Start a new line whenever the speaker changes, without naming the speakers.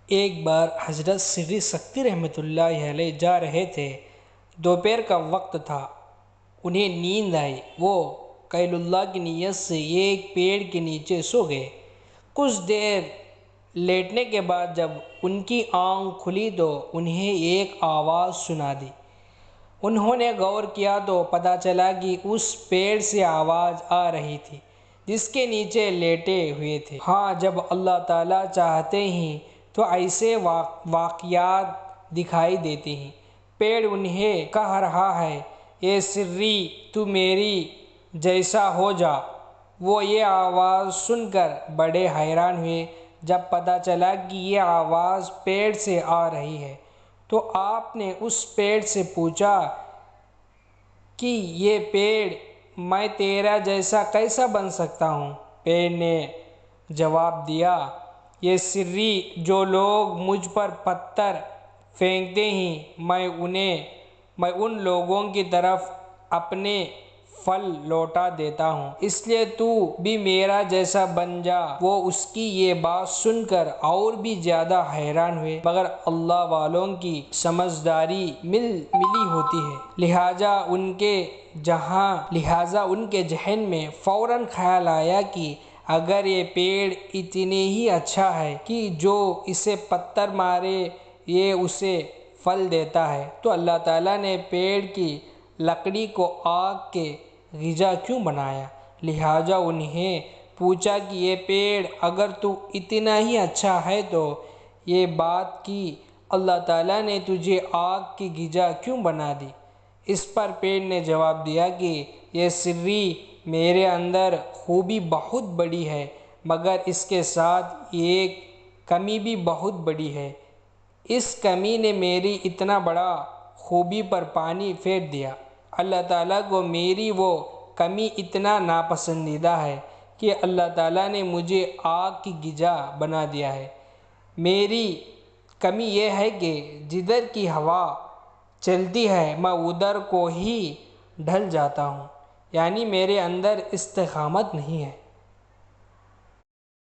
ایک بار حضرت سری سکتی رحمۃ اللہ علیہ جا رہے تھے۔ دوپہر کا وقت تھا، انہیں نیند آئی۔ وہ قیل اللہ کی نیت سے ایک پیڑ کے نیچے سو گئے۔ کچھ دیر لیٹنے کے بعد جب ان کی آنکھ کھلی تو انہیں ایک آواز سنا دی۔ انہوں نے غور کیا تو پتہ چلا کہ اس پیڑ سے آواز آ رہی تھی جس کے نیچے لیٹے ہوئے تھے۔ ہاں، جب اللہ تعالیٰ چاہتے ہیں تو ایسے واقعات دکھائی دیتے ہیں۔ پیڑ انہیں کہہ رہا ہے، اے سری، تو میری جیسا ہو جا۔ وہ یہ آواز سن کر بڑے حیران ہوئے۔ جب پتہ چلا کہ یہ آواز پیڑ سے آ رہی ہے تو آپ نے اس پیڑ سے پوچھا کہ یہ پیڑ، میں تیرا جیسا کیسا بن سکتا ہوں؟ پیڑ نے جواب دیا، یہ سری، جو لوگ مجھ پر پتھر پھینکتے ہیں میں ان لوگوں کی طرف اپنے پھل لوٹا دیتا ہوں، اس لیے تو بھی میرا جیسا بن جا۔ وہ اس کی یہ بات سن کر اور بھی زیادہ حیران ہوئے، مگر اللہ والوں کی سمجھداری ملی ہوتی ہے، لہٰذا ان کے ذہن میں فوراً خیال آیا کہ اگر یہ پیڑ اتنے ہی اچھا ہے کہ جو اسے پتھر مارے یہ اسے پھل دیتا ہے تو اللہ تعالیٰ نے پیڑ کی لکڑی کو آگ کے غذا کیوں بنایا؟ لہٰذا انہیں پوچھا کہ یہ پیڑ اگر تو اتنا ہی اچھا ہے تو یہ بات کہ اللہ تعالیٰ نے تجھے آگ کی غذا کیوں بنا دی؟ اس پر پیڑ نے جواب دیا کہ یہ سری، میرے اندر خوبی بہت بڑی ہے مگر اس کے ساتھ ایک کمی بھی بہت بڑی ہے۔ اس کمی نے میری اتنا بڑا خوبی پر پانی پھیر دیا۔ اللہ تعالیٰ کو میری وہ کمی اتنا ناپسندیدہ ہے کہ اللہ تعالیٰ نے مجھے آگ کی غذا بنا دیا ہے۔ میری کمی یہ ہے کہ جدھر کی ہوا چلتی ہے میں ادھر کو ہی ڈھل جاتا ہوں، یعنی میرے اندر استقامت نہیں ہے۔